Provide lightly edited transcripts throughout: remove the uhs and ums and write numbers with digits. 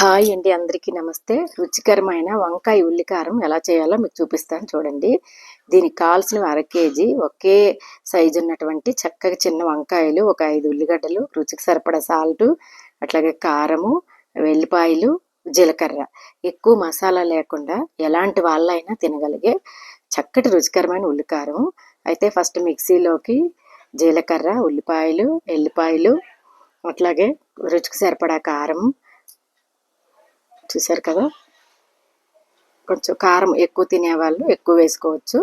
Hi అండి, అందరికీ నమస్తే. రుచికరమైన వంకాయ ఉల్లికారం ఎలా చేయాలో మీకు చూపిస్తాను చూడండి. దీనికి కావాల్సిన అర కేజీ ఒకే సైజు ఉన్నటువంటి చక్కగా చిన్న వంకాయలు, ఒక 5 ఉల్లిగడ్డలు, రుచికి సరిపడా సాల్టు, అట్లాగే కారము, వెల్లిపాయలు, జీలకర్ర. ఎక్కువ మసాలా లేకుండా ఎలాంటి వాళ్ళైనా తినగలిగే చక్కటి రుచికరమైన ఉల్లికారం. అయితే ఫస్ట్ మిక్సీలోకి జీలకర్ర, ఉల్లిపాయలు, ఎల్లిపాయలు, అట్లాగే రుచికి సరిపడా కారం, చూసారు కదా. కొంచెం కారం ఎక్కువ తినేవాళ్ళు ఎక్కువ వేసుకోవచ్చు.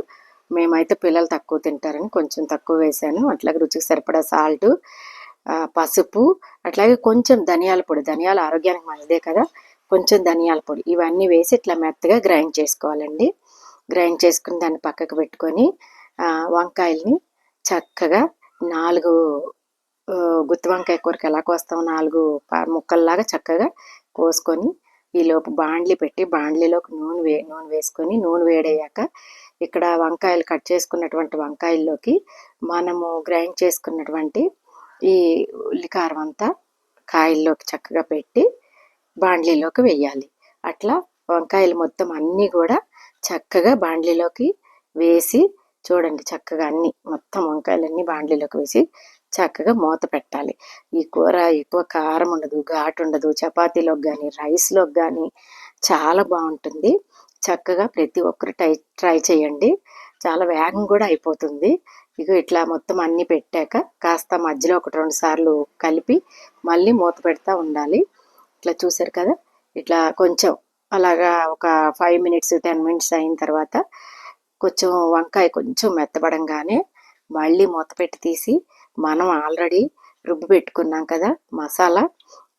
మేమైతే పిల్లలు తక్కువ తింటారని కొంచెం తక్కువ వేసాను. అట్లాగే రుచికి సరిపడా సాల్టు, పసుపు, అట్లాగే కొంచెం ధనియాల పొడి. ధనియాలు ఆరోగ్యానికి మంచిదే కదా, కొంచెం ధనియాల పొడి. ఇవన్నీ వేసి ఇట్లా మెత్తగా గ్రైండ్ చేసుకోవాలండి. గ్రైండ్ చేసుకుని దాన్ని పక్కకు పెట్టుకొని వంకాయల్ని చక్కగా 4 గుత్తి వంకాయ కూరకి ఎలా కోస్తాం 4 ముక్కల్లాగా చక్కగా కోసుకొని, ఈలోపు బాండ్లీ పెట్టి బాండ్లీలోకి నూనె వేసుకొని, నూనె వేడయ్యాక ఇక్కడ వంకాయలు కట్ చేసుకున్నటువంటి వంకాయల్లోకి మనము గ్రైండ్ చేసుకున్నటువంటి ఈ ఉల్లికారం అంతా కాయల్లోకి చక్కగా పెట్టి బాండ్లీలోకి వెయ్యాలి. అట్లా వంకాయలు మొత్తం అన్నీ కూడా చక్కగా బాండ్లీలోకి వేసి చూడండి. చక్కగా అన్నీ మొత్తం వంకాయలన్నీ బాండ్లీలోకి వేసి చక్కగా మూత పెట్టాలి. ఈ కూర ఎక్కువ కారం ఉండదు, ఘాటు ఉండదు. చపాతీలోకి కానీ రైస్లోకి కానీ చాలా బాగుంటుంది. చక్కగా ప్రతి ఒక్కరు ట్రై చేయండి. చాలా వేగం కూడా అయిపోతుంది. ఇక ఇట్లా మొత్తం అన్నీ పెట్టాక కాస్త మధ్యలో 1-2 సార్లు కలిపి మళ్ళీ మూత పెడతా ఉండాలి. ఇట్లా చూసారు కదా. ఇట్లా కొంచెం అలాగా ఒక 5 మినిట్స్ 10 మినిట్స్ అయిన తర్వాత కొంచెం వంకాయ కొంచెం మెత్తబడంగానే మళ్ళీ మూత పెట్టి తీసి మనం ఆల్రెడీ రుబ్బు పెట్టుకున్నాం కదా మసాలా,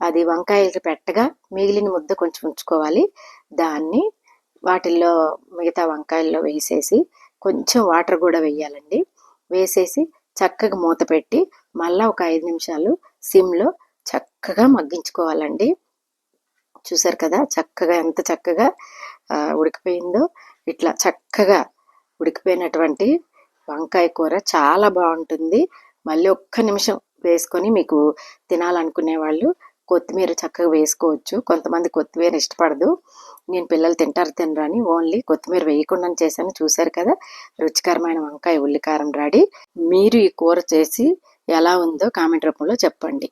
అది వంకాయలకి పెట్టగా మిగిలిన ముద్ద కొంచెం ఉంచుకోవాలి. దాన్ని వాటిల్లో మిగతా వంకాయల్లో వేసేసి కొంచెం వాటర్ కూడా వేయాలండి. వేసేసి చక్కగా మూత పెట్టి మళ్ళీ ఒక 5 నిమిషాలు సిమ్లో చక్కగా మగ్గించుకోవాలండి. చూసారు కదా చక్కగా ఎంత చక్కగా ఉడికిపోయిందో. ఇట్లా చక్కగా ఉడికిపోయినటువంటి వంకాయ కూర చాలా బాగుంటుంది. మళ్ళీ ఒక్క నిమిషం వేసుకొని మీకు తినాలనుకునే వాళ్ళు కొత్తిమీర చక్కగా వేసుకోవచ్చు. కొంతమంది కొత్తిమీర ఇష్టపడదు. నేను పిల్లలు తింటారు తినరు అని ఓన్లీ కొత్తిమీర వేయకుండా చేశాను. చూశారు కదా, రుచికరమైన వంకాయ ఉల్లికారం రెడీ. మీరు ఈ కూర చేసి ఎలా ఉందో కామెంట్ రూపంలో చెప్పండి.